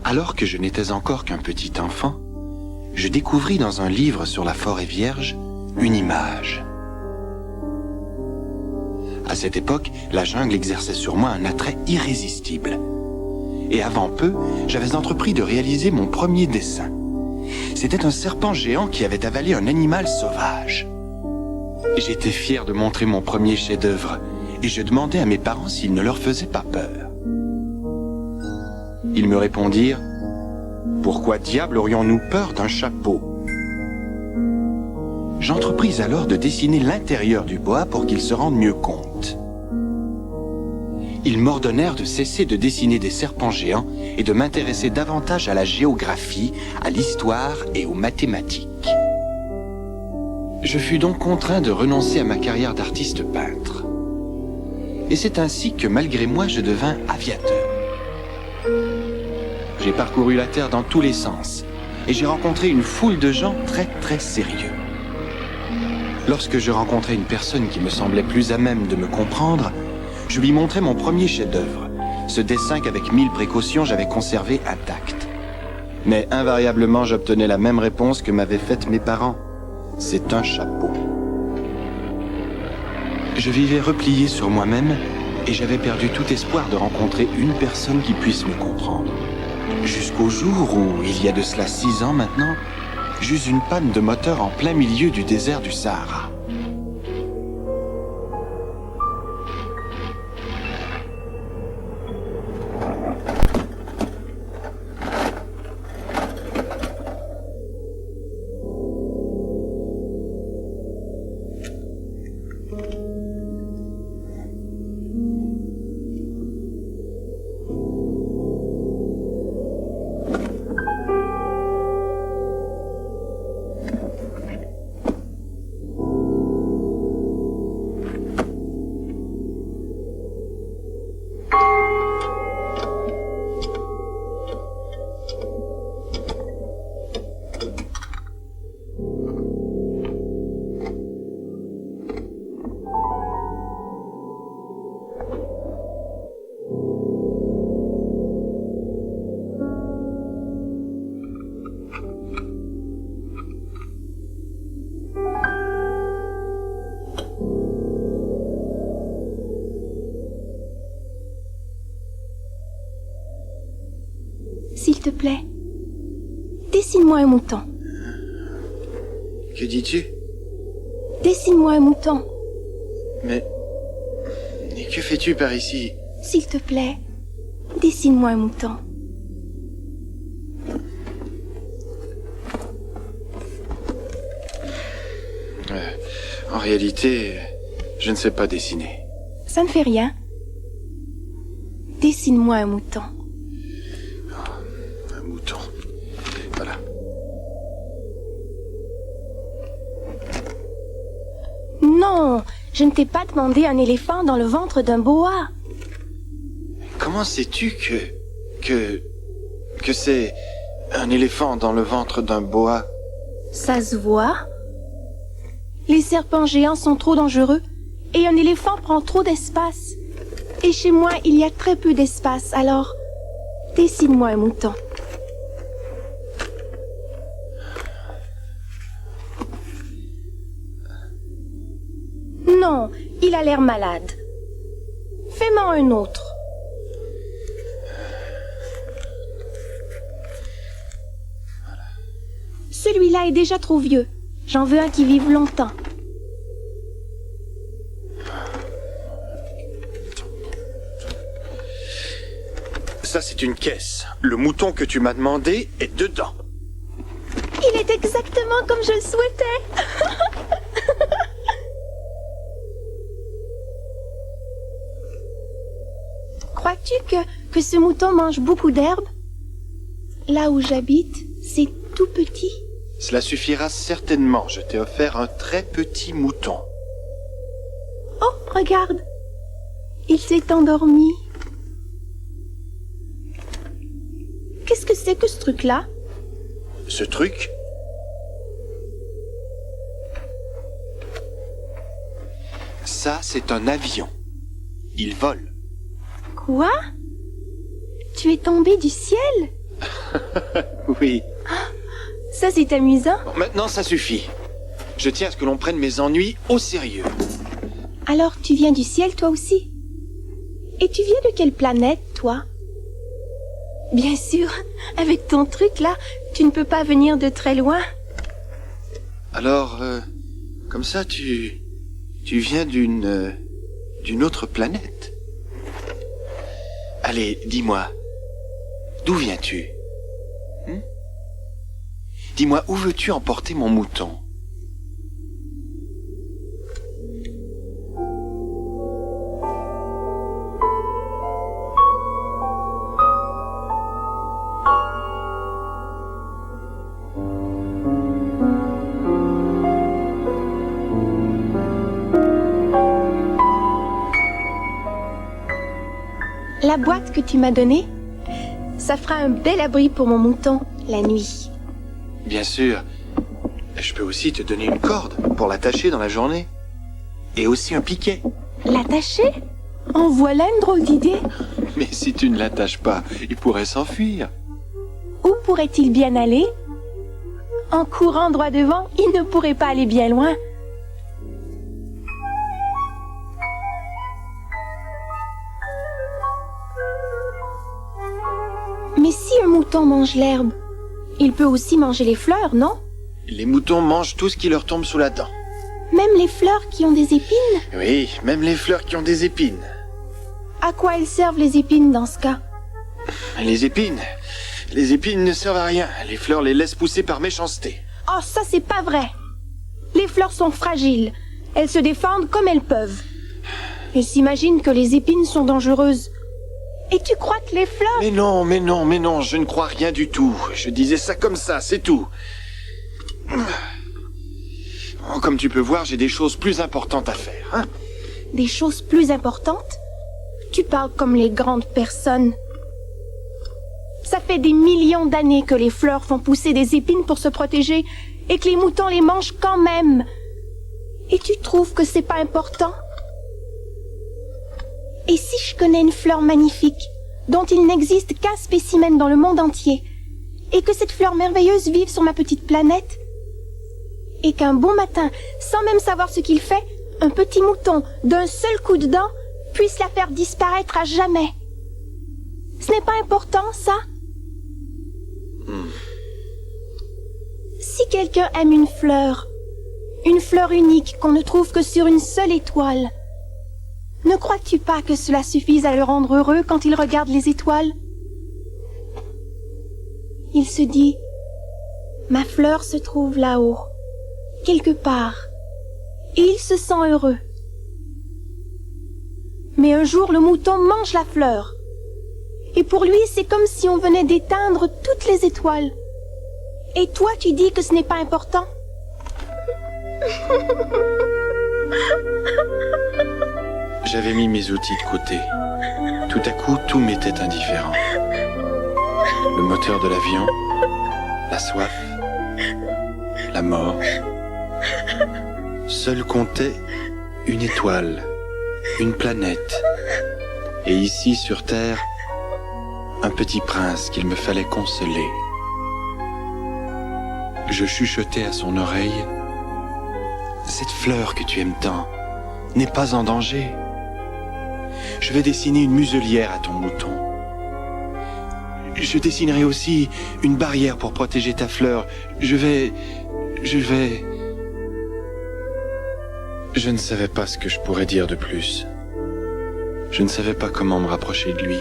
Alors que je n'étais encore qu'un petit enfant, je découvris dans un livre sur la forêt vierge une image. À cette époque, la jungle exerçait sur moi un attrait irrésistible. Et avant peu, j'avais entrepris de réaliser mon premier dessin. C'était un serpent géant qui avait avalé un animal sauvage. J'étais fier de montrer mon premier chef-d'œuvre et je demandais à mes parents s'il ne leur faisait pas peur. Ils me répondirent « Pourquoi diable aurions-nous peur d'un chapeau ?» J'entrepris alors de dessiner l'intérieur du boa pour qu'ils se rendent mieux compte. Ils m'ordonnèrent de cesser de dessiner des serpents géants et de m'intéresser davantage à la géographie, à l'histoire et aux mathématiques. Je fus donc contraint de renoncer à ma carrière d'artiste peintre. Et c'est ainsi que, malgré moi, je devins aviateur. J'ai parcouru la Terre dans tous les sens et j'ai rencontré une foule de gens très sérieux. Lorsque je rencontrais une personne qui me semblait plus à même de me comprendre, je lui montrais mon premier chef-d'œuvre, ce dessin qu'avec 1000 précautions j'avais conservé intact. Mais invariablement j'obtenais la même réponse que m'avaient faite mes parents. C'est un chapeau. Je vivais replié sur moi-même et j'avais perdu tout espoir de rencontrer une personne qui puisse me comprendre. Jusqu'au jour où, il y a de cela 6 ans maintenant, j'eus une panne de moteur en plein milieu du désert du Sahara. S'il te plaît, dessine-moi un mouton. Que dis-tu? Dessine-moi un mouton. Mais que fais-tu par ici? S'il te plaît, dessine-moi un mouton. En réalité, je ne sais pas dessiner. Ça ne fait rien. Dessine-moi un mouton. Un mouton. Voilà. Non, je ne t'ai pas demandé un éléphant dans le ventre d'un boa. Comment sais-tu que c'est un éléphant dans le ventre d'un boa? Ça se voit. Les serpents géants sont trop dangereux et un éléphant prend trop d'espace. Et chez moi, il y a très peu d'espace, alors dessine-moi un mouton. Non, il a l'air malade. Fais-moi un autre. Celui-là est déjà trop vieux. J'en veux un qui vive longtemps. Ça, c'est une caisse. Le mouton que tu m'as demandé est dedans. Il est exactement comme je le souhaitais. Crois-tu que ce mouton mange beaucoup d'herbe? Là où j'habite, c'est tout petit. Cela suffira certainement. Je t'ai offert un très petit mouton. Oh, regarde. Il s'est endormi. Qu'est-ce que c'est que ce truc-là? Ce truc? Ça, c'est un avion. Il vole. Quoi? Tu es tombé du ciel? Oui. Ça, c'est amusant. Bon, maintenant, ça suffit. Je tiens à ce que l'on prenne mes ennuis au sérieux. Alors, tu viens du ciel, toi aussi? Et tu viens de quelle planète, toi? Bien sûr, avec ton truc là, tu ne peux pas venir de très loin. Alors, comme ça, tu viens d'une autre planète. Allez, dis-moi, d'où viens-tu? Dis-moi, où veux-tu emporter mon mouton? La boîte que tu m'as donnée, ça fera un bel abri pour mon mouton, la nuit. Bien sûr. Je peux aussi te donner une corde pour l'attacher dans la journée. Et aussi un piquet. L'attacher? En voilà une drôle d'idée. Mais si tu ne l'attaches pas, il pourrait s'enfuir. Où pourrait-il bien aller? En courant droit devant, il ne pourrait pas aller bien loin. Mais si un mouton mange l'herbe, il peut aussi manger les fleurs, non? Les moutons mangent tout ce qui leur tombe sous la dent. Même les fleurs qui ont des épines? Oui, même les fleurs qui ont des épines. À quoi elles servent les épines dans ce cas? Les épines ne servent à rien. Les fleurs les laissent pousser par méchanceté. Oh, ça c'est pas vrai. Les fleurs sont fragiles. Elles se défendent comme elles peuvent. Elles s'imaginent que les épines sont dangereuses. Et tu crois que les fleurs... Mais non, je ne crois rien du tout. Je disais ça comme ça, c'est tout. Comme tu peux voir, j'ai des choses plus importantes à faire, hein? Des choses plus importantes? Tu parles comme les grandes personnes. Ça fait des millions d'années que les fleurs font pousser des épines pour se protéger et que les moutons les mangent quand même. Et tu trouves que c'est pas important? Et si je connais une fleur magnifique, dont il n'existe qu'un spécimen dans le monde entier, et que cette fleur merveilleuse vive sur ma petite planète, et qu'un bon matin, sans même savoir ce qu'il fait, un petit mouton, d'un seul coup de dent, puisse la faire disparaître à jamais. Ce n'est pas important, ça? Si quelqu'un aime une fleur unique qu'on ne trouve que sur une seule étoile, ne crois-tu pas que cela suffise à le rendre heureux quand il regarde les étoiles? Il se dit, ma fleur se trouve là-haut, quelque part, et il se sent heureux. Mais un jour, le mouton mange la fleur. Et pour lui, c'est comme si on venait d'éteindre toutes les étoiles. Et toi, tu dis que ce n'est pas important? J'avais mis mes outils de côté. Tout à coup, tout m'était indifférent. Le moteur de l'avion, la soif, la mort. Seule comptait une étoile, une planète. Et ici, sur Terre, un petit prince qu'il me fallait consoler. Je chuchotais à son oreille, « Cette fleur que tu aimes tant n'est pas en danger. Je vais dessiner une muselière à ton mouton. Je dessinerai aussi une barrière pour protéger ta fleur. Je vais... Je ne savais pas ce que je pourrais dire de plus. Je ne savais pas comment me rapprocher de lui,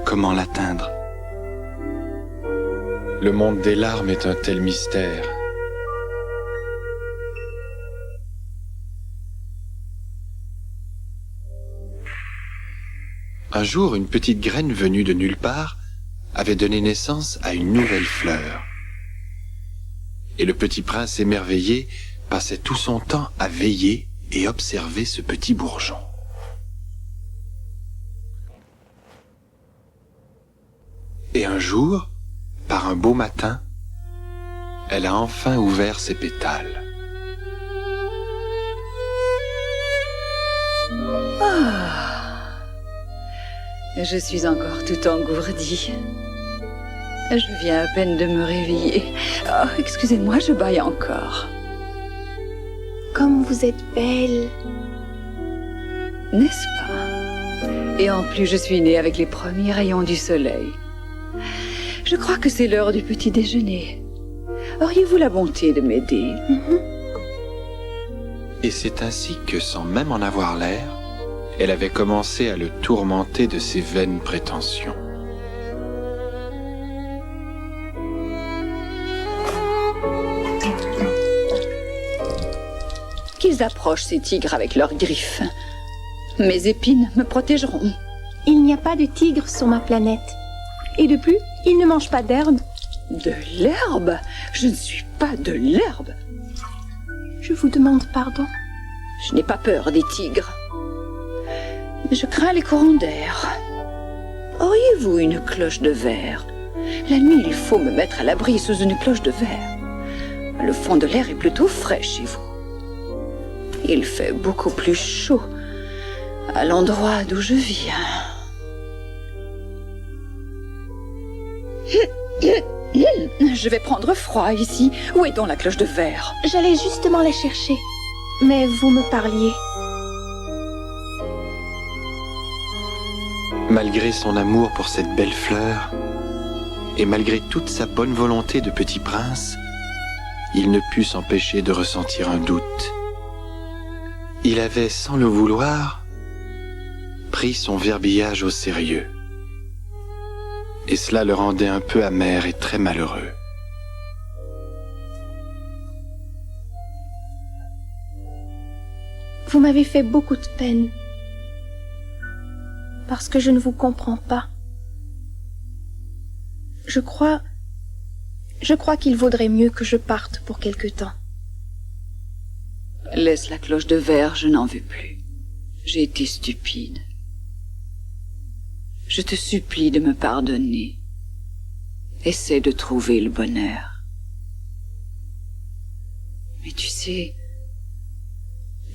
comment l'atteindre. Le monde des larmes est un tel mystère. Un jour, une petite graine venue de nulle part avait donné naissance à une nouvelle fleur. Et le petit prince émerveillé passait tout son temps à veiller et observer ce petit bourgeon. Et un jour, par un beau matin, elle a enfin ouvert ses pétales. Je suis encore tout engourdie. Je viens à peine de me réveiller. Oh, excusez-moi, je bâille encore. Comme vous êtes belle. N'est-ce pas? Et en plus, je suis née avec les premiers rayons du soleil. Je crois que c'est l'heure du petit déjeuner. Auriez-vous la bonté de m'aider? Et c'est ainsi que, sans même en avoir l'air, elle avait commencé à le tourmenter de ses vaines prétentions. Qu'ils approchent ces tigres avec leurs griffes. Mes épines me protégeront. Il n'y a pas de tigre sur ma planète. Et de plus, ils ne mangent pas d'herbe. De l'herbe? Je ne suis pas de l'herbe. Je vous demande pardon. Je n'ai pas peur des tigres. Je crains les courants d'air. Auriez-vous une cloche de verre? La nuit, il faut me mettre à l'abri sous une cloche de verre. Le fond de l'air est plutôt frais chez vous. Il fait beaucoup plus chaud à l'endroit d'où je viens. Je vais prendre froid ici. Où est donc la cloche de verre? J'allais justement la chercher. Mais vous me parliez. Malgré son amour pour cette belle fleur, et malgré toute sa bonne volonté de petit prince, il ne put s'empêcher de ressentir un doute. Il avait, sans le vouloir, pris son verbillage au sérieux. Et cela le rendait un peu amer et très malheureux. Vous m'avez fait beaucoup de peine. Parce que je ne vous comprends pas. Je crois qu'il vaudrait mieux que je parte pour quelque temps. Laisse la cloche de verre, je n'en veux plus. J'ai été stupide. Je te supplie de me pardonner. Essaie de trouver le bonheur. Mais tu sais,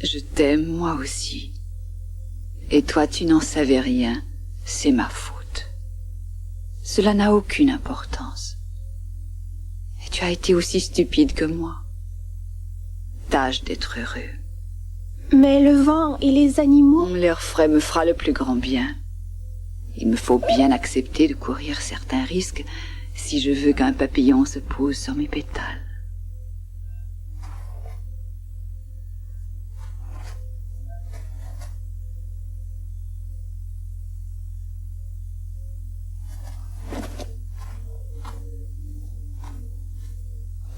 je t'aime moi aussi. Et toi, tu n'en savais rien. C'est ma faute. Cela n'a aucune importance. Et tu as été aussi stupide que moi. Tâche d'être heureux. Mais le vent et les animaux... L'air frais me fera le plus grand bien. Il me faut bien accepter de courir certains risques si je veux qu'un papillon se pose sur mes pétales.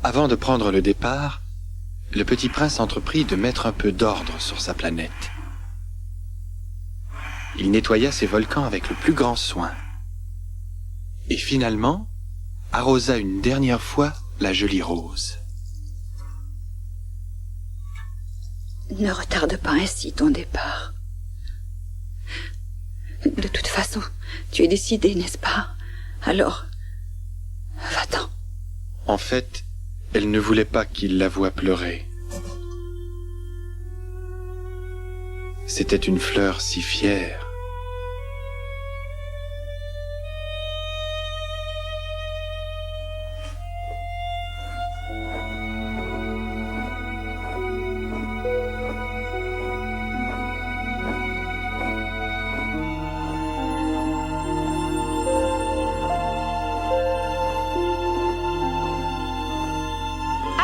Avant de prendre le départ, le petit prince entreprit de mettre un peu d'ordre sur sa planète. Il nettoya ses volcans avec le plus grand soin. Et finalement, arrosa une dernière fois la jolie rose. Ne retarde pas ainsi ton départ. De toute façon, tu es décidé, n'est-ce pas? Alors, va-t'en. En fait, elle ne voulait pas qu'il la voie pleurer. C'était une fleur si fière.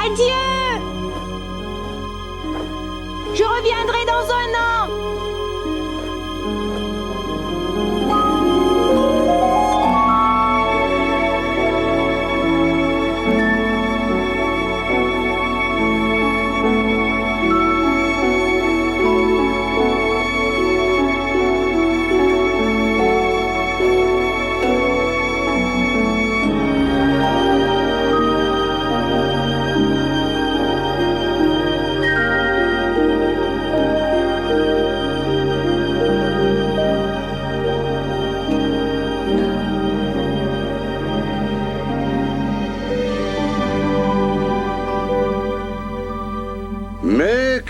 Adieu! Je reviendrai dans un an!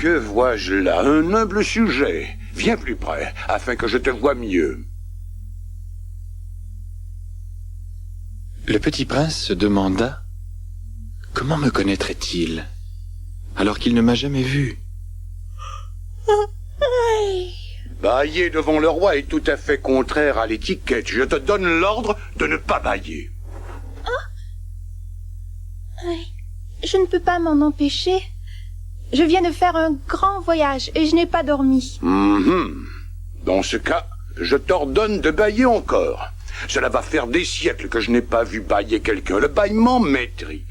Que vois-je là? Un humble sujet. Viens plus près, afin que je te voie mieux. Le petit prince se demanda comment me connaîtrait-il, alors qu'il ne m'a jamais vu. Bâiller devant le roi est tout à fait contraire à l'étiquette. Je te donne l'ordre de ne pas bâiller. Je ne peux pas m'en empêcher. Je viens de faire un grand voyage et je n'ai pas dormi. Dans ce cas, je t'ordonne de bâiller encore. Cela va faire des siècles que je n'ai pas vu bâiller quelqu'un. Le bâillement m'intrigue.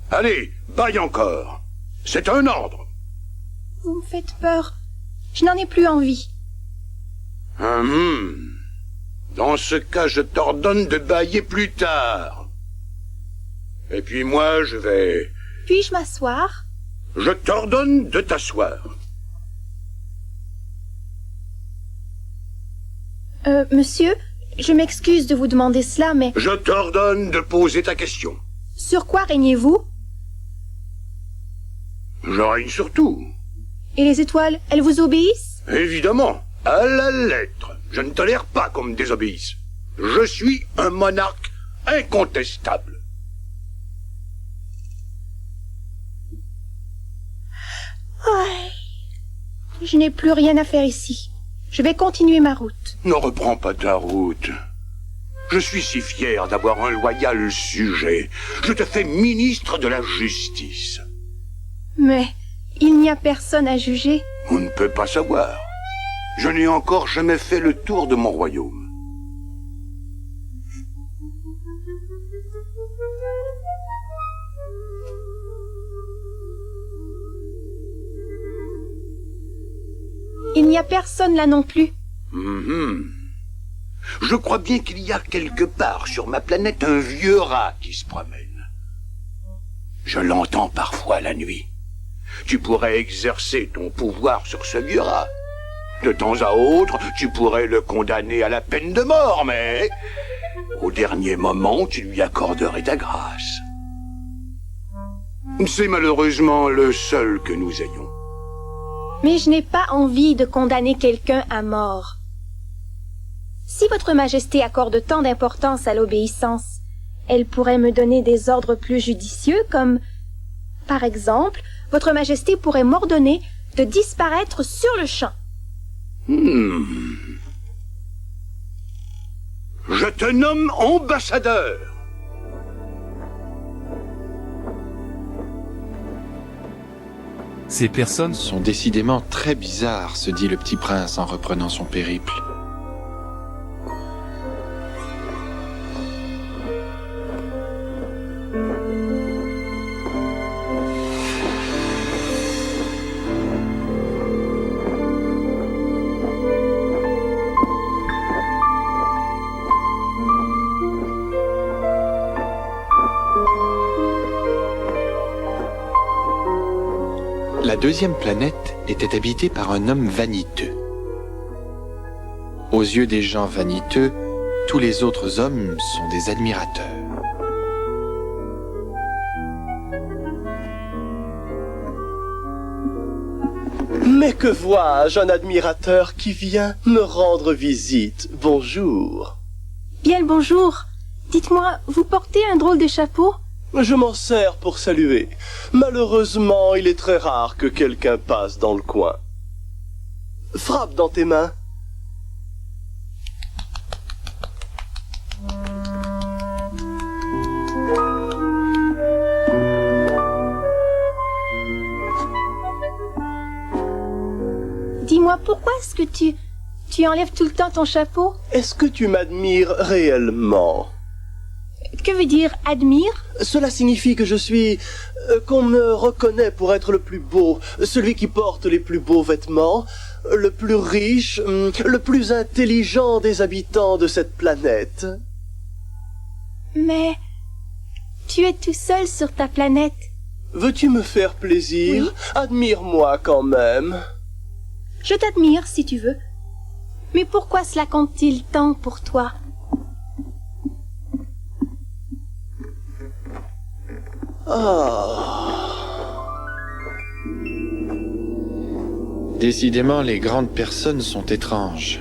Allez, bâille encore. C'est un ordre. Vous me faites peur. Je n'en ai plus envie. Dans ce cas, je t'ordonne de bâiller plus tard. Et puis moi, je vais... Puis-je m'asseoir? Je t'ordonne de t'asseoir. Monsieur, je m'excuse de vous demander cela, mais... Je t'ordonne de poser ta question. Sur quoi régnez-vous? Je règne sur tout. Et les étoiles, elles vous obéissent? Évidemment, à la lettre. Je ne tolère pas qu'on me désobéisse. Je suis un monarque incontestable. Je n'ai plus rien à faire ici. Je vais continuer ma route. Ne reprends pas ta route. Je suis si fier d'avoir un loyal sujet. Je te fais ministre de la justice. Mais il n'y a personne à juger. On ne peut pas savoir. Je n'ai encore jamais fait le tour de mon royaume. Il n'y a personne là non plus. Je crois bien qu'il y a quelque part sur ma planète un vieux rat qui se promène. Je l'entends parfois la nuit. Tu pourrais exercer ton pouvoir sur ce vieux rat. De temps à autre, tu pourrais le condamner à la peine de mort, mais au dernier moment, tu lui accorderais ta grâce. C'est malheureusement le seul que nous ayons. Mais je n'ai pas envie de condamner quelqu'un à mort. Si votre majesté accorde tant d'importance à l'obéissance, elle pourrait me donner des ordres plus judicieux comme... Par exemple, votre majesté pourrait m'ordonner de disparaître sur le champ. Je te nomme ambassadeur. Ces personnes Sont décidément très bizarres, se dit le petit prince en reprenant son périple. La deuxième planète était habitée par un homme vaniteux. Aux yeux des gens vaniteux, tous les autres hommes sont des admirateurs. Mais que vois-je, un admirateur qui vient me rendre visite. Bonjour. Bien le bonjour. Dites-moi, vous portez un drôle de chapeau? Je m'en sers pour saluer. Malheureusement, il est très rare que quelqu'un passe dans le coin. Frappe dans tes mains. Dis-moi, pourquoi est-ce que tu enlèves tout le temps ton chapeau? Est-ce que tu m'admires réellement? Que veut dire admire? Cela signifie que je suis... qu'on me reconnaît pour être le plus beau, celui qui porte les plus beaux vêtements, le plus riche, le plus intelligent des habitants de cette planète. Mais tu es tout seul sur ta planète. Veux-tu me faire plaisir? Oui. Admire-moi quand même. Je t'admire si tu veux. Mais pourquoi cela compte-t-il tant pour toi? Décidément, les grandes personnes sont étranges.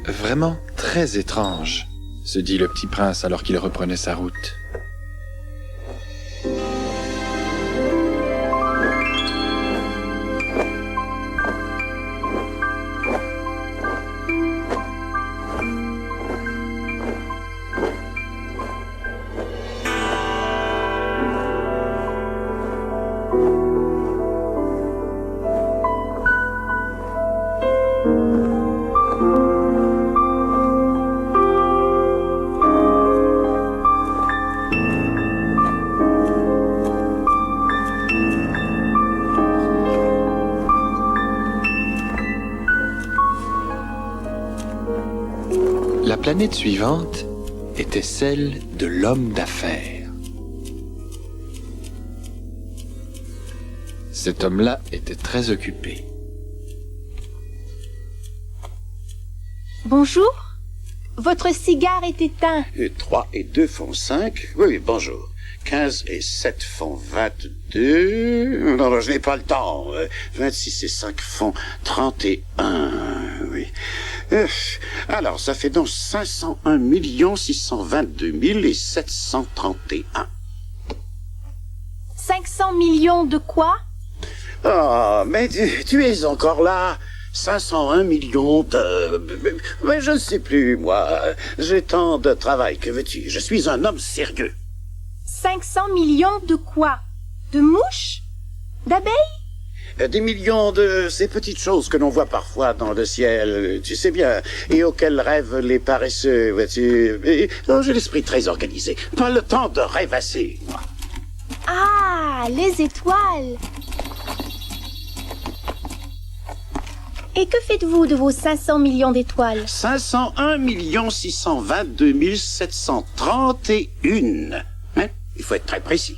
Vraiment très étranges, se dit le petit prince alors qu'il reprenait sa route. La planète suivante était celle de l'homme d'affaires. Cet homme-là était très occupé. Bonjour. Votre cigare est éteint. 3 et 2 font 5. Oui, bonjour. 15 et 7 font 22. Non, je n'ai pas le temps. 26 et 5 font 31. Oui. Alors, ça fait donc 501 622 731. 500 millions de quoi? Oh, mais tu es encore là. 501 millions de... Mais je ne sais plus, moi. J'ai tant de travail, que veux-tu? Je suis un homme sérieux. 500 millions de quoi? De mouches? D'abeilles? Des millions de ces petites choses que l'on voit parfois dans le ciel, tu sais bien, et auxquelles rêvent les paresseux, vois-tu. Oh, j'ai l'esprit très organisé. Pas le temps de rêvasser, moi. Ah, les étoiles. Et que faites-vous de vos 500 millions d'étoiles? 501 622 731. Hein? Il faut être très précis.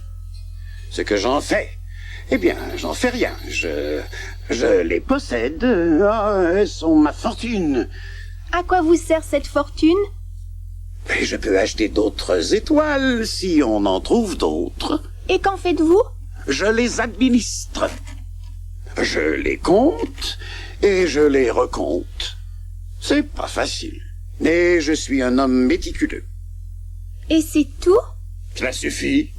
Ce que j'en fais, eh bien, j'en fais rien. Je les possède. Elles sont ma fortune. À quoi vous sert cette fortune? Et je peux acheter d'autres étoiles si on en trouve d'autres. Et qu'en faites-vous? Je les administre. Je les compte et je les recompte. C'est pas facile. Mais je suis un homme méticuleux. Et c'est tout? Cela suffit.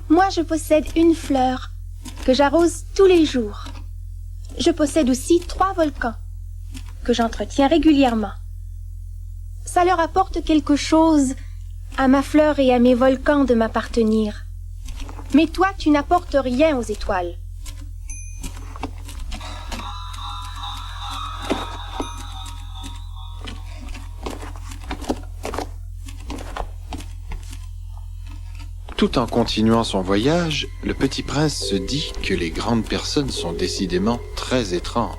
Moi, je possède une fleur que j'arrose tous les jours. Je possède aussi 3 volcans que j'entretiens régulièrement. Ça leur apporte quelque chose à ma fleur et à mes volcans de m'appartenir. Mais toi, tu n'apportes rien aux étoiles. Tout en continuant son voyage, le petit prince se dit que les grandes personnes sont décidément très étranges.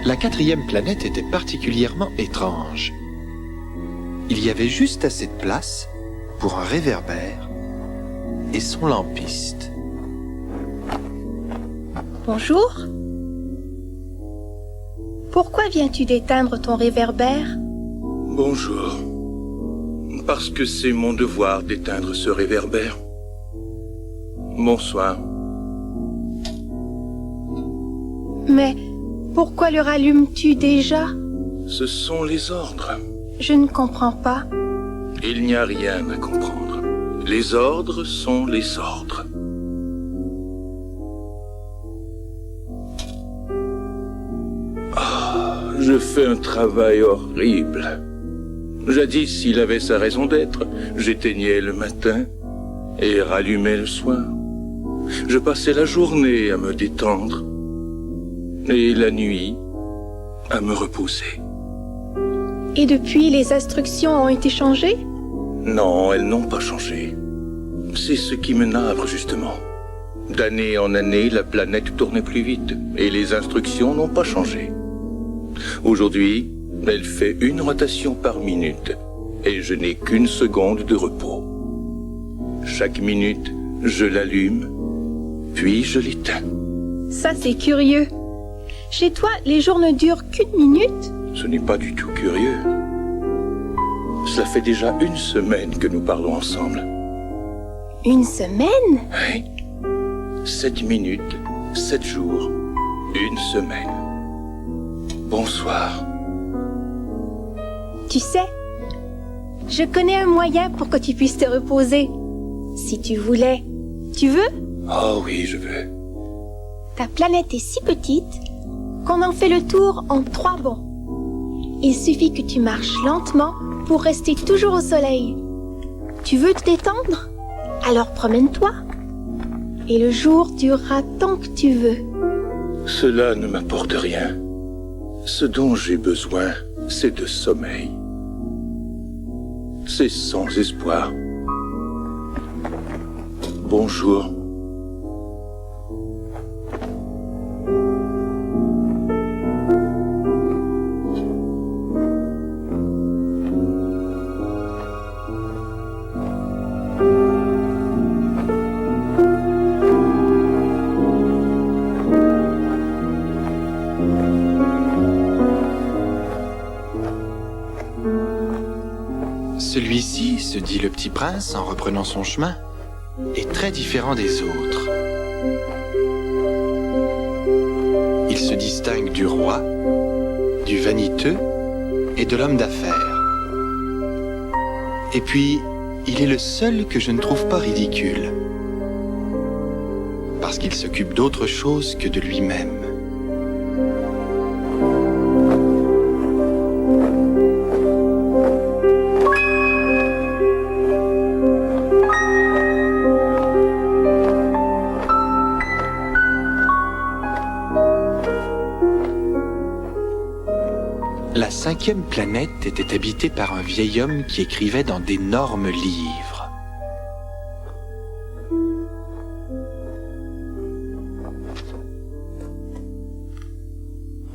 La 4e planète était particulièrement étrange. Il y avait juste assez de place pour un réverbère et son lampiste. Bonjour. Pourquoi viens-tu d'éteindre ton réverbère? Bonjour. Parce que c'est mon devoir d'éteindre ce réverbère. Bonsoir. Mais pourquoi le rallumes-tu déjà? Ce sont les ordres. Je ne comprends pas. Il n'y a rien à comprendre. Les ordres sont les ordres. Je fais un travail horrible. Jadis, il avait sa raison d'être. J'éteignais le matin et rallumais le soir. Je passais la journée à me détendre et la nuit à me reposer. Et depuis, les instructions ont été changées? Non, elles n'ont pas changé. C'est ce qui me navre, justement. D'année en année, la planète tournait plus vite et les instructions n'ont pas changé. Aujourd'hui, elle fait une rotation par minute et je n'ai qu'une seconde de repos. Chaque minute, je l'allume, puis je l'éteins. Ça, c'est curieux. Chez toi, les jours ne durent qu'une minute? Ce n'est pas du tout curieux. Cela fait déjà une semaine que nous parlons ensemble. Une semaine? Oui. 7 minutes, 7 jours, une semaine. Bonsoir. Tu sais, je connais un moyen pour que tu puisses te reposer. Si tu voulais. Tu veux? Oh oui, je veux. Ta planète est si petite qu'on en fait le tour en 3 bonds. Il suffit que tu marches lentement pour rester toujours au soleil. Tu veux te détendre? Alors promène-toi. Et le jour durera tant que tu veux. Cela ne m'apporte rien. Ce dont j'ai besoin, c'est de sommeil. C'est sans espoir. Bonjour. Celui-ci, se dit le petit prince en reprenant son chemin, est très différent des autres. Il se distingue du roi, du vaniteux et de l'homme d'affaires. Et puis, il est le seul que je ne trouve pas ridicule, parce qu'il s'occupe d'autre chose que de lui-même. La 5e planète était habitée par un vieil homme qui écrivait dans d'énormes livres.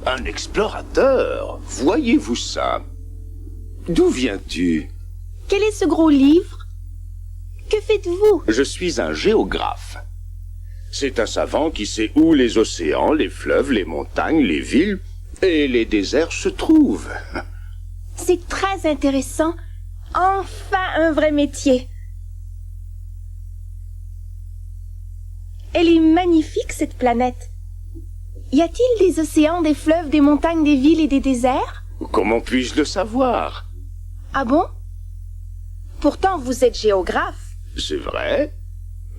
Un explorateur? Voyez-vous ça? D'où viens-tu? Quel est ce gros livre? Que faites-vous? Je suis un géographe. C'est un savant qui sait où les océans, les fleuves, les montagnes, les villes et les déserts se trouvent. C'est très intéressant. Enfin un vrai métier. Elle est magnifique, cette planète. Y a-t-il des océans, des fleuves, des montagnes, des villes et des déserts? Comment puis-je le savoir? Ah bon? Pourtant, vous êtes géographe. C'est vrai,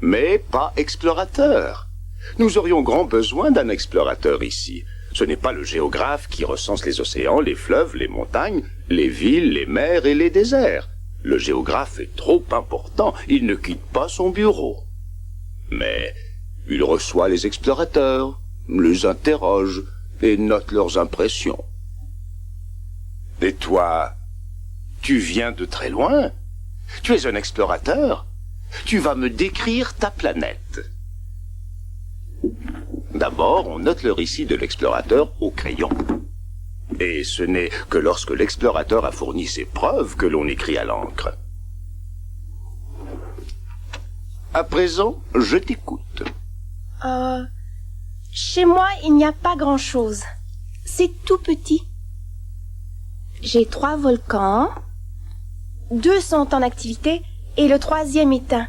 mais pas explorateur. Nous aurions grand besoin d'un explorateur ici. Ce n'est pas le géographe qui recense les océans, les fleuves, les montagnes, les villes, les mers et les déserts. Le géographe est trop important, il ne quitte pas son bureau. Mais il reçoit les explorateurs, les interroge et note leurs impressions. Et toi, tu viens de très loin? Tu es un explorateur? Tu vas me décrire ta planète. D'abord, on note le récit de l'explorateur au crayon. Et ce n'est que lorsque l'explorateur a fourni ses preuves que l'on écrit à l'encre. À présent, je t'écoute. Chez moi, il n'y a pas grand-chose. C'est tout petit. J'ai 3 volcans. 2 sont en activité et le 3e éteint.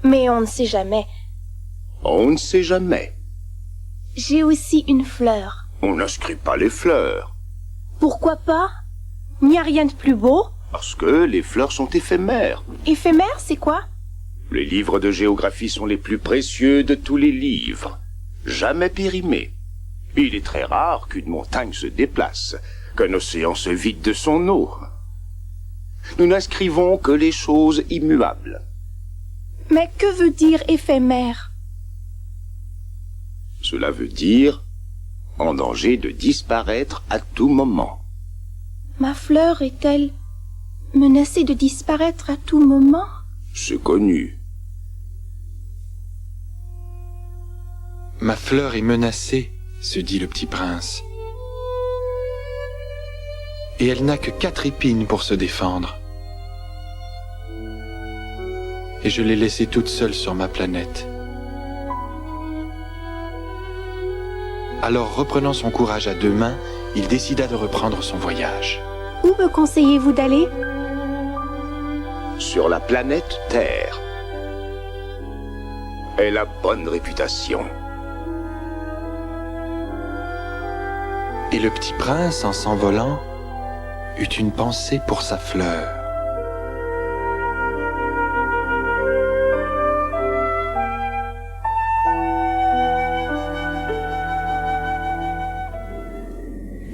Mais on ne sait jamais. On ne sait jamais. J'ai aussi une fleur. On n'inscrit pas les fleurs. Pourquoi pas? Il n'y a rien de plus beau. Parce que les fleurs sont éphémères. Éphémère, c'est quoi? Les livres de géographie sont les plus précieux de tous les livres. Jamais périmés. Il est très rare qu'une montagne se déplace, qu'un océan se vide de son eau. Nous n'inscrivons que les choses immuables. Mais que veut dire éphémère? Cela veut dire en danger de disparaître à tout moment. Ma fleur est-elle menacée de disparaître à tout moment? C'est connu. Ma fleur est menacée, se dit le petit prince. Et elle n'a que 4 épines pour se défendre. Et je l'ai laissée toute seule sur ma planète. Alors, reprenant son courage à 2 mains, il décida de reprendre son voyage. Où me conseillez-vous d'aller? Sur la planète Terre. Elle a bonne réputation. Et le petit prince, en s'envolant, eut une pensée pour sa fleur.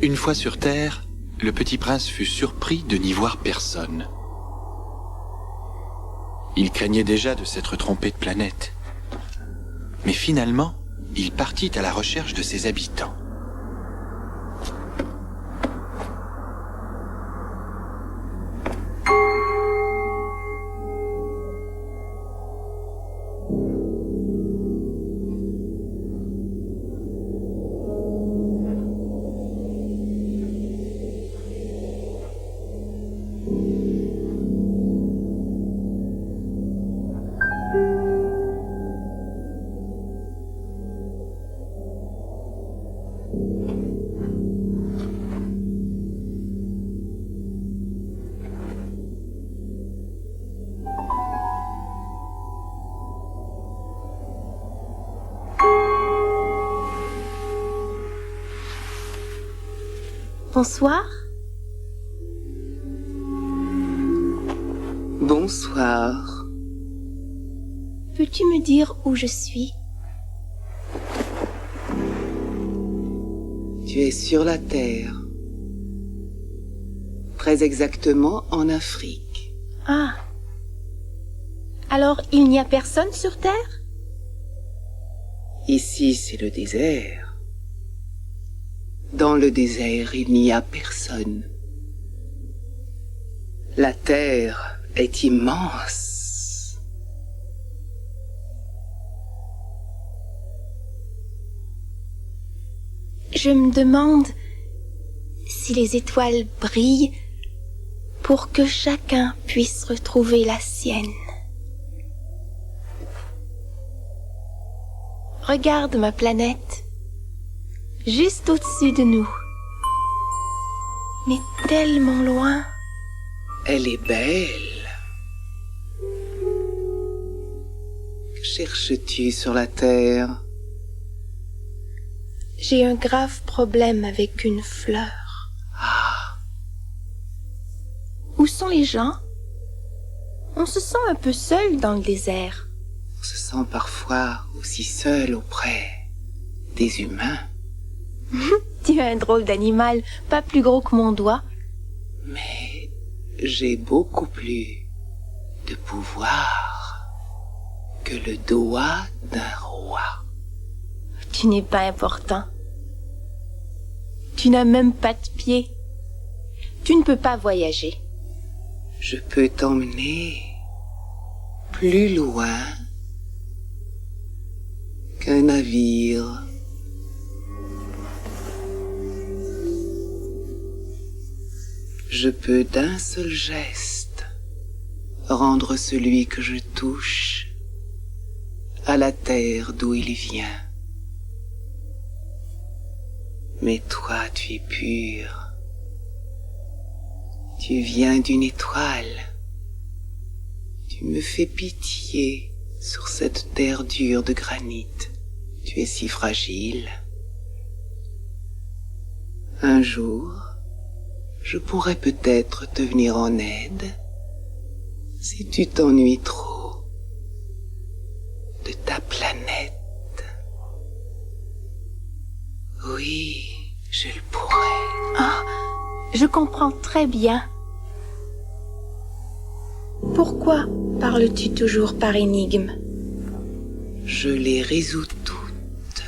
Une fois sur Terre, le petit prince fut surpris de n'y voir personne. Il craignait déjà de s'être trompé de planète. Mais finalement, il partit à la recherche de ses habitants. Bonsoir. Bonsoir. Peux-tu me dire où je suis? Tu es sur la Terre. Très exactement en Afrique. Ah. Alors, il n'y a personne sur Terre? Ici, c'est le désert. Dans le désert, il n'y a personne. La Terre est immense. Je me demande si les étoiles brillent pour que chacun puisse retrouver la sienne. Regarde ma planète, juste au-dessus de nous, mais tellement loin. Elle est belle. Que cherches-tu sur la Terre? J'ai un grave problème avec une fleur. Ah, Où sont les gens? On se sent un peu seul dans le désert. on se sent parfois aussi seul auprès des humains. Tu es un drôle d'animal, pas plus gros que mon doigt. Mais j'ai beaucoup plus de pouvoir que le doigt d'un roi. Tu n'es pas important. Tu n'as même pas de pieds. Tu ne peux pas voyager. Je peux t'emmener plus loin qu'un navire. Je peux d'un seul geste rendre celui que je touche à la terre d'où il vient. Mais toi, tu es pur. Tu viens d'une étoile. Tu me fais pitié sur cette terre dure de granit. Tu es si fragile. Un jour, je pourrais peut-être te venir en aide si tu t'ennuies trop de ta planète. Oui, je le pourrais. Ah, je comprends très bien. Pourquoi parles-tu toujours par énigme? Je les résous toutes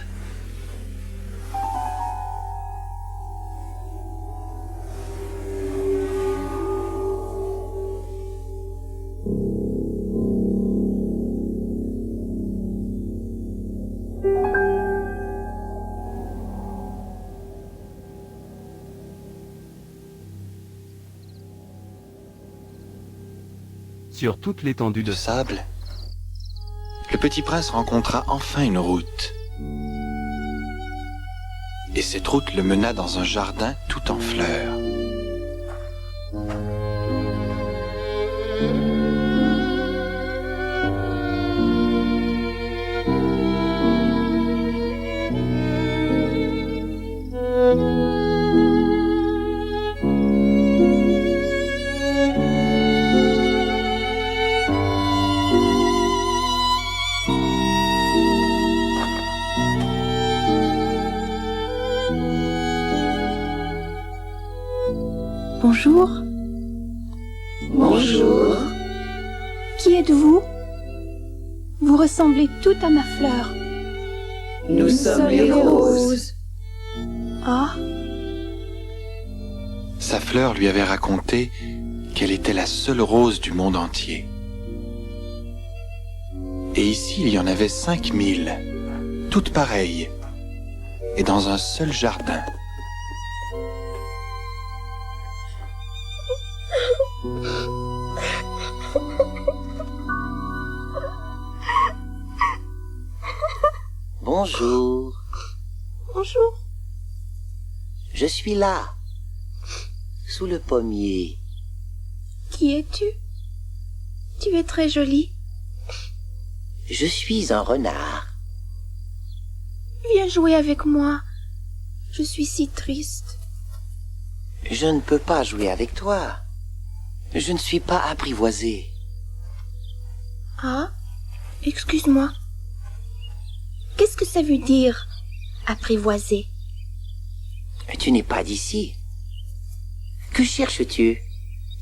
sur toute l'étendue de de sable, le petit prince rencontra enfin une route. Et cette route le mena dans un jardin tout en fleurs. Bonjour. Bonjour. Qui êtes-vous? Vous ressemblez tout à ma fleur. Nous sommes les roses. Ah, Sa fleur lui avait raconté qu'elle était la seule rose du monde entier. Et ici, il y en avait 5000, toutes pareilles, et dans un seul jardin. Bonjour, bonjour. je suis là, sous le pommier. Qui es-tu? Tu es très jolie. Je suis un renard. Viens jouer avec moi. Je suis si triste. Je ne peux pas jouer avec toi. Je ne suis pas apprivoisé. Ah, excuse-moi. Qu'est-ce que ça veut dire, apprivoiser? Tu n'es pas d'ici. Que cherches-tu?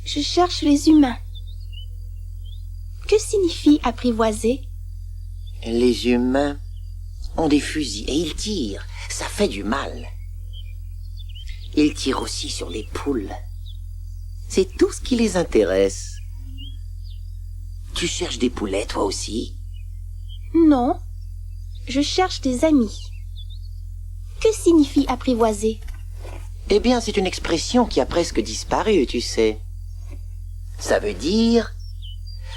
Je cherche les humains. Que signifie apprivoiser? Les humains ont des fusils et ils tirent. Ça fait du mal. Ils tirent aussi sur les poules. C'est tout ce qui les intéresse. Tu cherches des poulets, toi aussi? Non, je cherche des amis. Que signifie apprivoiser? Eh bien, c'est une expression qui a presque disparu, tu sais. Ça veut dire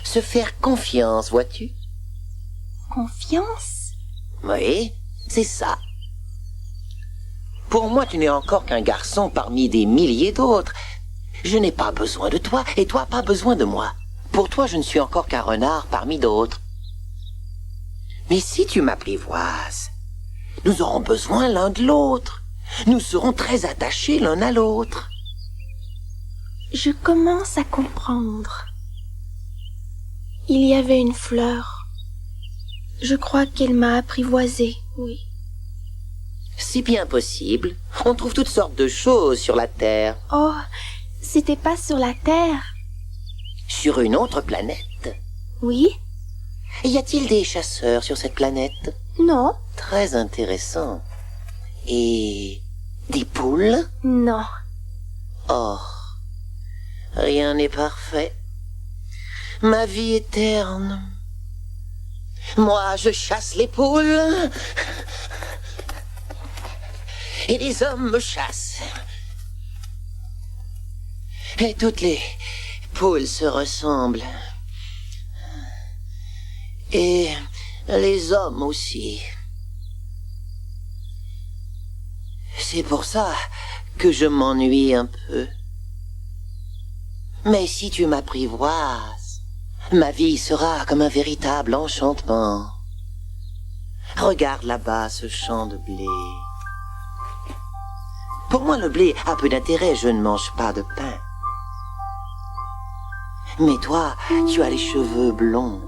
se faire confiance, vois-tu? Confiance? Oui, c'est ça. Pour moi, tu n'es encore qu'un garçon parmi des milliers d'autres. Je n'ai pas besoin de toi, et toi pas besoin de moi. Pour toi, je ne suis encore qu'un renard parmi d'autres. Mais si tu m'apprivoises, nous aurons besoin l'un de l'autre. Nous serons très attachés l'un à l'autre. Je commence à comprendre. Il y avait une fleur. Je crois qu'elle m'a apprivoisée, oui. C'est bien possible. On trouve toutes sortes de choses sur la Terre. Oh, c'était pas sur la Terre. Sur une autre planète. Oui? Y a-t-il des chasseurs sur cette planète? Non? Très intéressant. Et des poules? Non. Oh, rien n'est parfait. Ma vie est terne. Moi, je chasse les poules. Et les hommes me chassent. Et toutes les poules se ressemblent. Et les hommes aussi. C'est pour ça que je m'ennuie un peu. Mais si tu m'apprivoises, ma vie sera comme un véritable enchantement. Regarde là-bas ce champ de blé. Pour moi, le blé a peu d'intérêt, je ne mange pas de pain. Mais toi, tu as les cheveux blonds.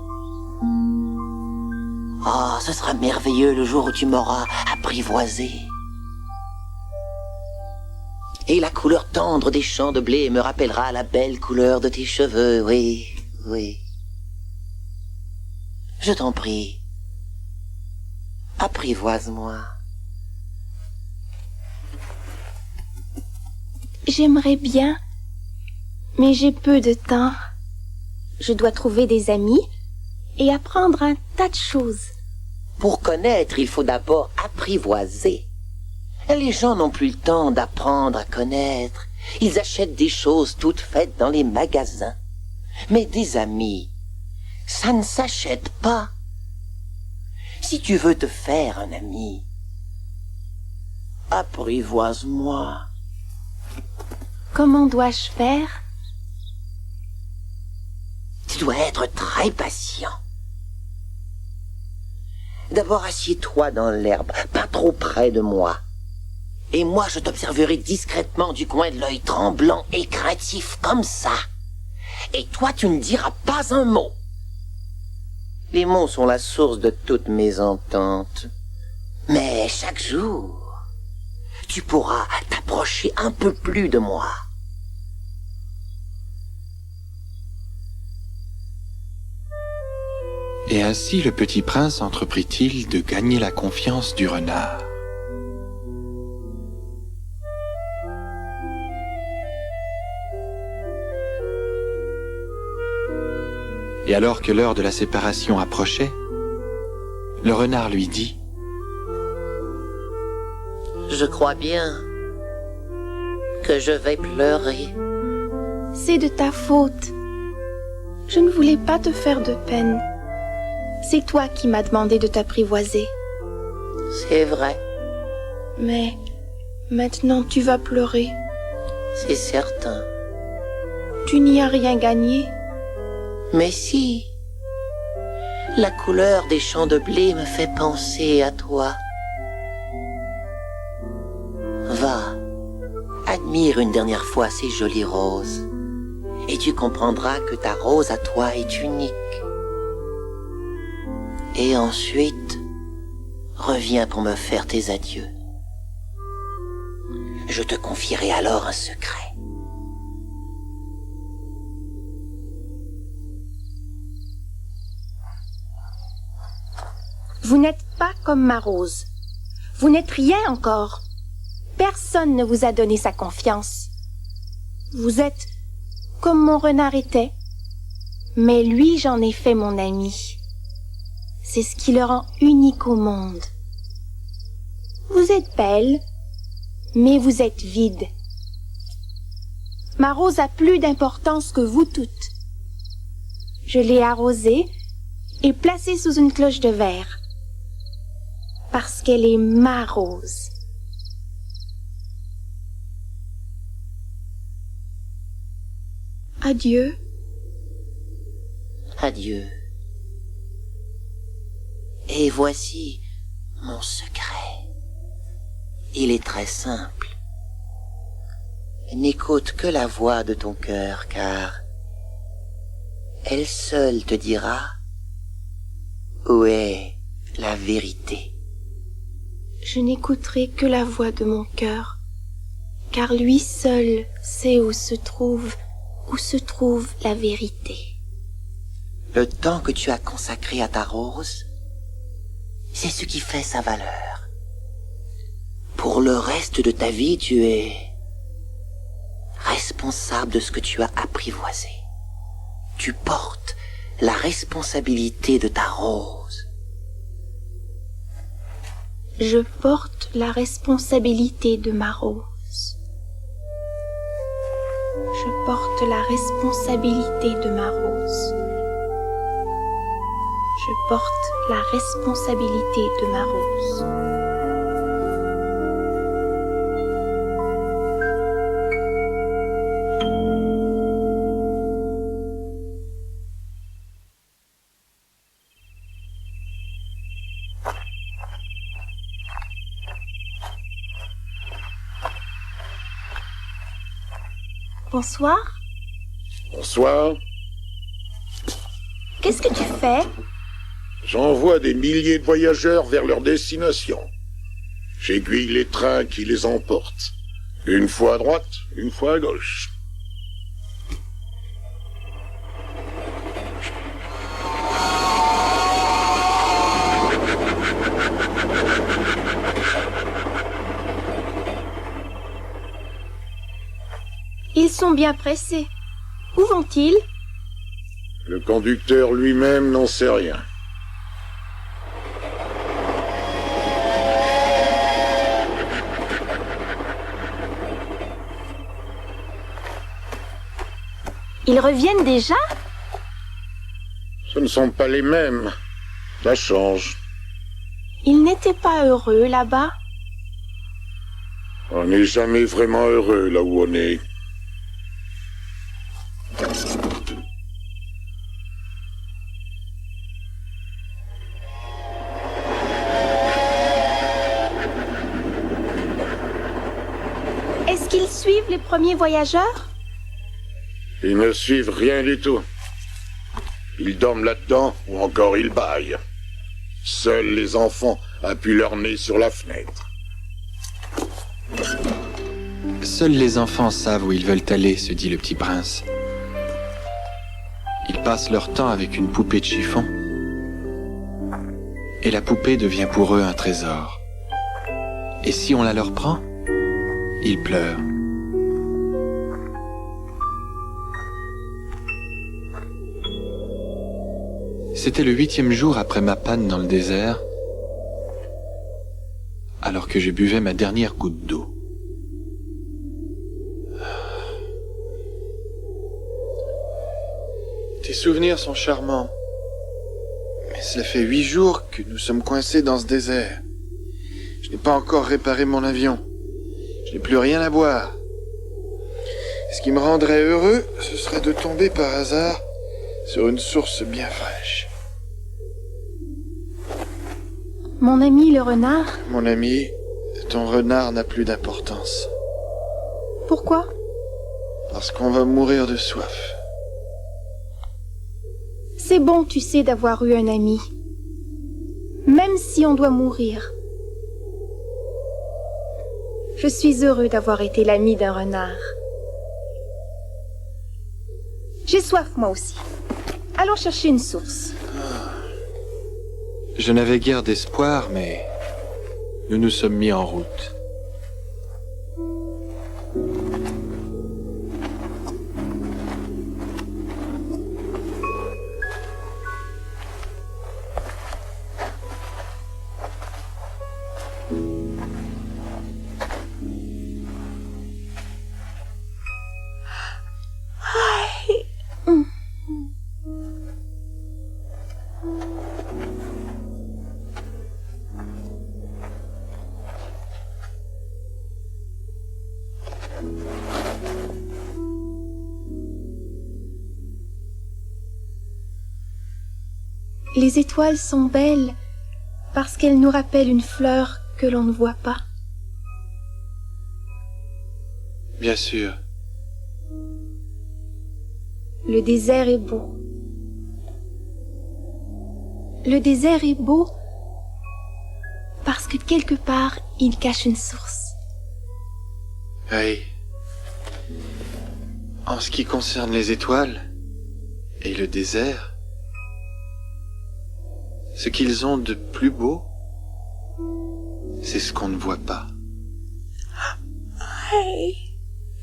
Oh, ce sera merveilleux le jour où tu m'auras apprivoisé. Et la couleur tendre des champs de blé me rappellera la belle couleur de tes cheveux, oui, oui. Je t'en prie, apprivoise-moi. J'aimerais bien, mais j'ai peu de temps. Je dois trouver des amis et apprendre un tas de choses. Pour connaître, il faut d'abord apprivoiser. Les gens n'ont plus le temps d'apprendre à connaître. Ils achètent des choses toutes faites dans les magasins. Mais des amis, ça ne s'achète pas. Si tu veux te faire un ami, apprivoise-moi. Comment dois-je faire? Tu dois être très patient. D'abord, assieds-toi dans l'herbe, pas trop près de moi. Et moi, je t'observerai discrètement du coin de l'œil, tremblant et craintif comme ça. Et toi, tu ne diras pas un mot. Les mots sont la source de toutes mes ententes. Mais chaque jour, tu pourras t'approcher un peu plus de moi. Et ainsi le petit prince entreprit-il de gagner la confiance du renard. Et alors que l'heure de la séparation approchait, le renard lui dit: « Je crois bien que je vais pleurer. » C'est de ta faute. Je ne voulais pas te faire de peine. C'est toi qui m'as demandé de t'apprivoiser. C'est vrai, Mais maintenant tu vas pleurer. c'est certain. Tu n'y as rien gagné. Mais si, la couleur des champs de blé me fait penser à toi. Va, admire une dernière fois ces jolies roses, et tu comprendras que ta rose à toi est unique. Et ensuite, reviens pour me faire tes adieux. Je te confierai alors un secret. Vous n'êtes pas comme ma rose. Vous n'êtes rien encore. Personne ne vous a donné sa confiance. Vous êtes comme mon renard était. Mais lui, j'en ai fait mon ami. C'est ce qui le rend unique au monde. Vous êtes belle, mais vous êtes vide. Ma rose a plus d'importance que vous toutes. Je l'ai arrosée et placée sous une cloche de verre. Parce qu'elle est ma rose. Adieu. Adieu. Et voici mon secret. Il est très simple. N'écoute que la voix de ton cœur, car elle seule te dira où est la vérité. Je n'écouterai que la voix de mon cœur, car lui seul sait où se trouve la vérité. Le temps que tu as consacré à ta rose, c'est ce qui fait sa valeur. Pour le reste de ta vie, tu es responsable de ce que tu as apprivoisé. Tu portes la responsabilité de ta rose. Je porte la responsabilité de ma rose. Je porte la responsabilité de ma rose. Je porte la responsabilité de ma rose. Bonsoir. Bonsoir. Qu'est-ce que tu fais? J'envoie des milliers de voyageurs vers leur destination. J'aiguille les trains qui les emportent. Une fois à droite, une fois à gauche. Ils sont bien pressés. Où vont-ils? Le conducteur lui-même n'en sait rien. Ils reviennent déjà? Ce ne sont pas les mêmes. Ça change. Il n'était pas heureux là-bas. On n'est jamais vraiment heureux là où on est. Est-ce qu'ils suivent les premiers voyageurs? Ils ne suivent rien du tout. Ils dorment là-dedans ou encore ils bâillent. Seuls les enfants appuient leur nez sur la fenêtre. Seuls les enfants savent où ils veulent aller, se dit le petit prince. Ils passent leur temps avec une poupée de chiffon. Et la poupée devient pour eux un trésor. Et si on la leur prend, ils pleurent. C'était le 8e jour après ma panne dans le désert, alors que je buvais ma dernière goutte d'eau. Tes souvenirs sont charmants. Mais cela fait 8 jours que nous sommes coincés dans ce désert. Je n'ai pas encore réparé mon avion. Je n'ai plus rien à boire. Ce qui me rendrait heureux, ce serait de tomber par hasard sur une source bien fraîche. Mon ami le renard? Mon ami, ton renard n'a plus d'importance. Pourquoi? Parce qu'on va mourir de soif. C'est bon, tu sais, d'avoir eu un ami. Même si on doit mourir. Je suis heureux d'avoir été l'ami d'un renard. J'ai soif, moi aussi. Allons chercher une source. Je n'avais guère d'espoir, mais nous nous sommes mis en route. Les étoiles sont belles parce qu'elles nous rappellent une fleur que l'on ne voit pas. Bien sûr. Le désert est beau. Le désert est beau parce que quelque part, il cache une source. Oui. En ce qui concerne les étoiles et le désert, ce qu'ils ont de plus beau, c'est ce qu'on ne voit pas. Hey,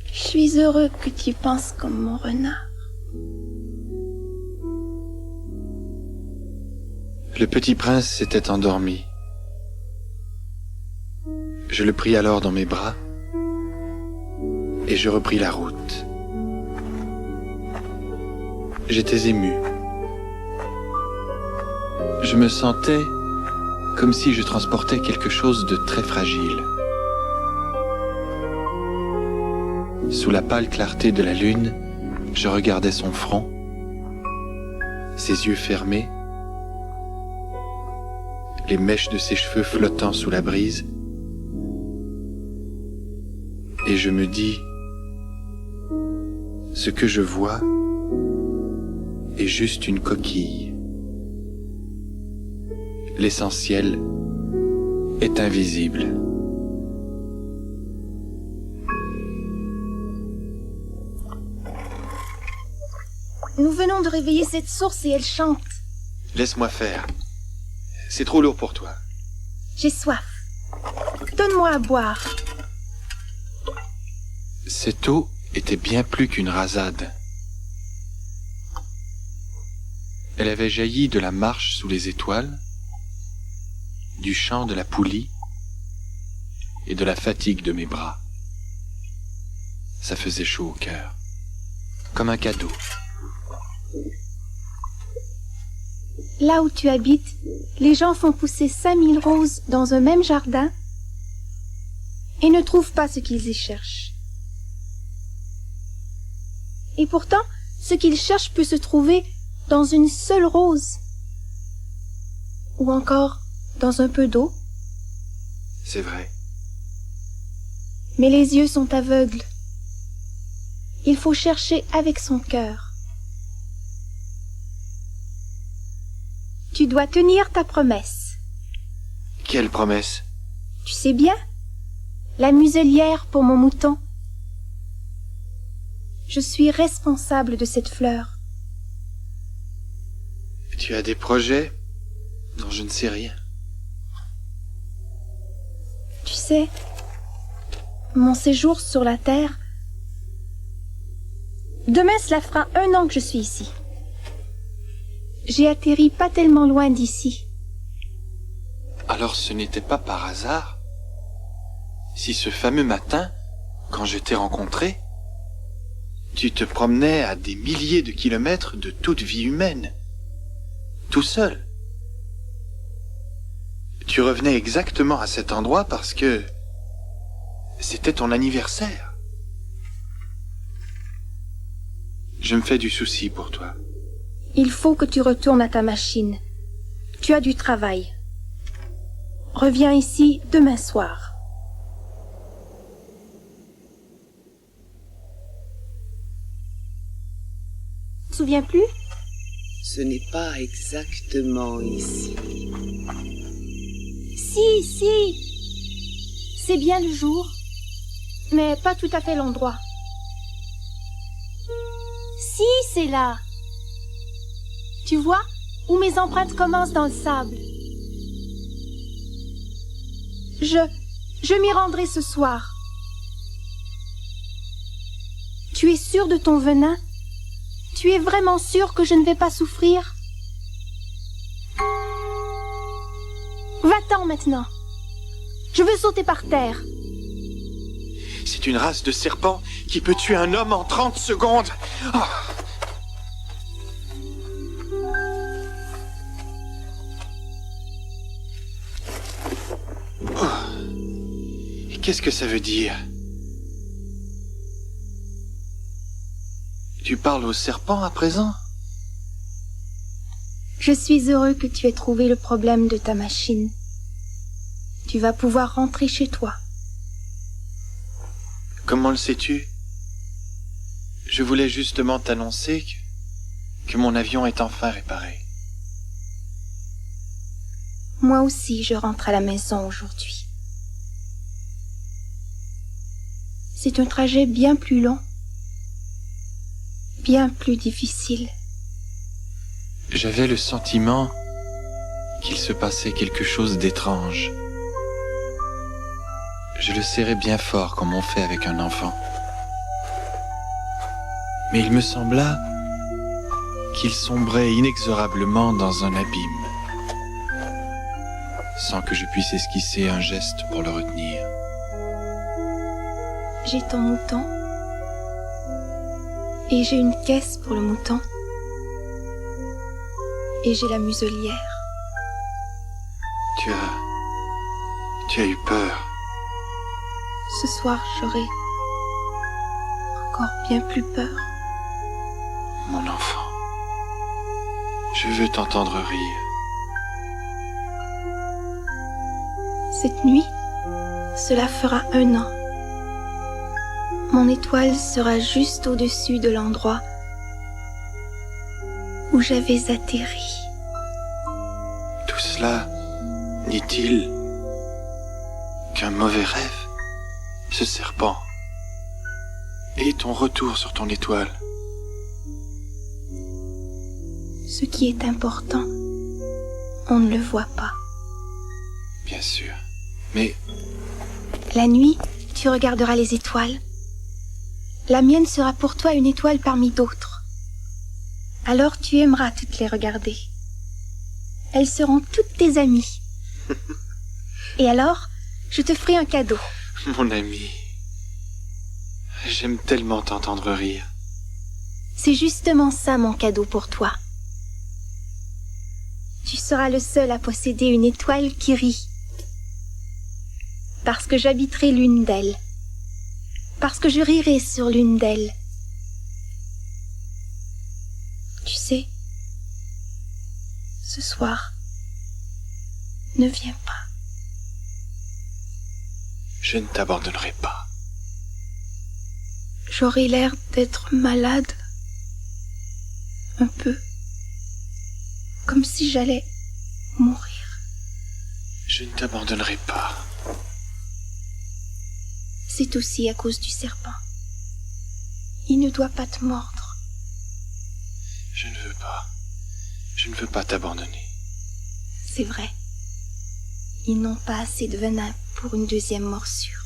je suis heureux que tu penses comme mon renard. Le petit prince s'était endormi. Je le pris alors dans mes bras et je repris la route. J'étais ému. Je me sentais comme si je transportais quelque chose de très fragile. Sous la pâle clarté de la lune, je regardais son front, ses yeux fermés, les mèches de ses cheveux flottant sous la brise, et je me dis, ce que je vois est juste une coquille. L'essentiel est invisible. Nous venons de réveiller cette source et elle chante. Laisse-moi faire. C'est trop lourd pour toi. J'ai soif. Donne-moi à boire. Cette eau était bien plus qu'une rasade. Elle avait jailli de la marche sous les étoiles, du chant de la poulie et de la fatigue de mes bras. Ça faisait chaud au cœur, comme un cadeau. là où tu habites, les gens font pousser 5000 roses dans un même jardin et ne trouvent pas ce qu'ils y cherchent. Et pourtant, ce qu'ils cherchent peut se trouver dans une seule rose. Ou encore dans un peu d'eau. C'est vrai. Mais les yeux sont aveugles. Il faut chercher avec son cœur. Tu dois tenir ta promesse. Quelle promesse? Tu sais bien, la muselière pour mon mouton. Je suis responsable de cette fleur. Tu as des projets dont je ne sais rien. Tu sais, mon séjour sur la Terre... Demain, cela fera 1 an que je suis ici. J'ai atterri pas tellement loin d'ici. Alors ce n'était pas par hasard si ce fameux matin, quand je t'ai rencontré, Tu te promenais à des milliers de kilomètres de toute vie humaine, tout seul. Tu revenais exactement à cet endroit parce que c'était ton anniversaire. Je me fais du souci pour toi. Il faut que tu retournes à ta machine. Tu as du travail. Reviens ici demain soir. Tu te souviens plus? Ce n'est pas exactement ici. Si. C'est bien le jour, mais pas tout à fait l'endroit. Si, c'est là. Tu vois, où mes empreintes commencent dans le sable. Je m'y rendrai ce soir. Tu es sûr de ton venin? Tu es vraiment sûr que je ne vais pas souffrir? Va-t'en maintenant. Je veux sauter par terre. c'est une race de serpents qui peut tuer un homme en 30 secondes. Oh. Et qu'est-ce que ça veut dire? Tu parles aux serpents à présent? Je suis heureux que tu aies trouvé le problème de ta machine. Tu vas pouvoir rentrer chez toi. Comment le sais-tu? Je voulais justement t'annoncer que mon avion est enfin réparé. Moi aussi, je rentre à la maison aujourd'hui. C'est un trajet bien plus long, bien plus difficile. J'avais le sentiment qu'il se passait quelque chose d'étrange. Je le serrais bien fort comme on fait avec un enfant. Mais il me sembla qu'il sombrait inexorablement dans un abîme, sans que je puisse esquisser un geste pour le retenir. J'ai ton mouton, et j'ai une caisse pour le mouton, et j'ai la muselière. Tu as eu peur. Ce soir, j'aurai encore bien plus peur. Mon enfant, je veux t'entendre rire. Cette nuit, cela fera 1 an. Mon étoile sera juste au-dessus de l'endroit où j'avais atterri. Tout cela n'est-il qu'un mauvais rêve? Ce serpent et ton retour sur ton étoile. Ce qui est important, on ne le voit pas. Bien sûr, mais La nuit, tu regarderas les étoiles. La mienne sera pour toi une étoile parmi d'autres. Alors tu aimeras toutes les regarder. Elles seront toutes tes amies. Et alors, je te ferai un cadeau. mon ami, j'aime tellement t'entendre rire. C'est justement ça mon cadeau pour toi. tu seras le seul à posséder une étoile qui rit. Parce que j'habiterai l'une d'elles. Parce que je rirai sur l'une d'elles. Tu sais, ce soir, ne viens pas. Je ne t'abandonnerai pas. J'aurai l'air d'être malade. Un peu. Comme si j'allais mourir. Je ne t'abandonnerai pas. C'est aussi à cause du serpent. Il ne doit pas te mordre. Je ne veux pas. Je ne veux pas t'abandonner. C'est vrai. Ils n'ont pas assez de venin pour une deuxième morsure.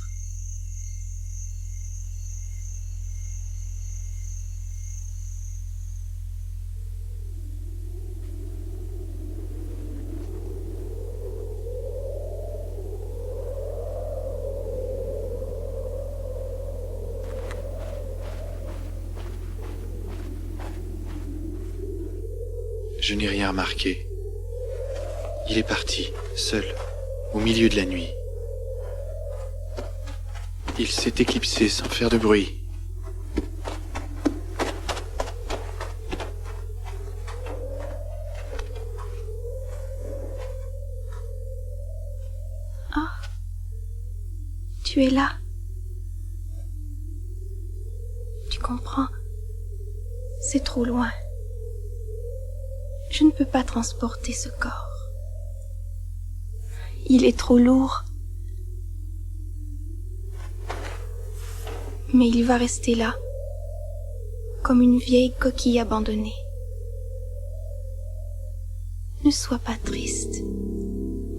Je n'ai rien remarqué. Il est parti, seul, au milieu de la nuit. Il s'est éclipsé sans faire de bruit. Ah, tu es là. Tu comprends? C'est trop loin. Je ne peux pas transporter ce corps. Il est trop lourd. Mais il va rester là, comme une vieille coquille abandonnée. Ne sois pas triste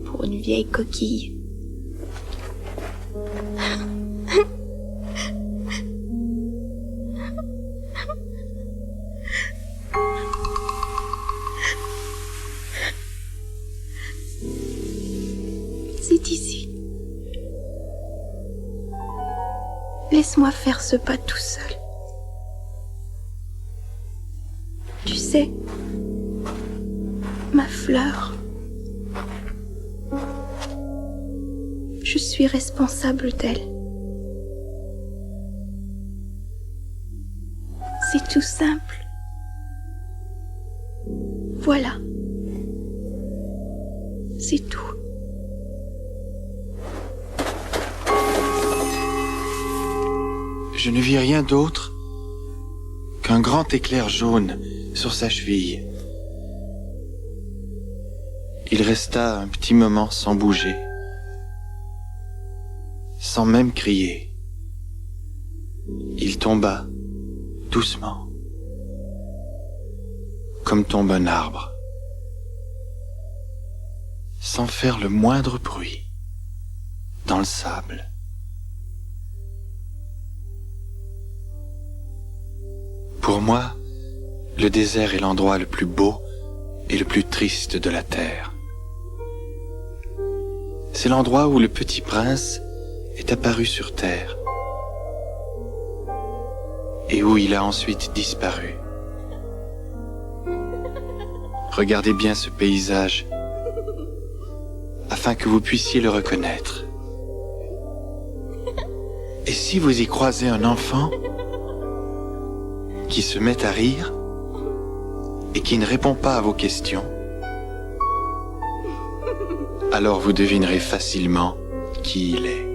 pour une vieille coquille. C'est ici. Laisse-moi faire ce pas tout seul. Tu sais, ma fleur, je suis responsable d'elle. C'est tout simple. Voilà. C'est tout. Je ne vis rien d'autre qu'un grand éclair jaune sur sa cheville. Il resta un petit moment sans bouger, sans même crier. Il tomba doucement, comme tombe un arbre, sans faire le moindre bruit, dans le sable. Pour moi, le désert est l'endroit le plus beau et le plus triste de la terre. C'est l'endroit où le petit prince est apparu sur terre et où il a ensuite disparu. Regardez bien ce paysage afin que vous puissiez le reconnaître. Et si vous y croisez un enfant qui se met à rire et qui ne répond pas à vos questions, alors vous devinerez facilement qui il est.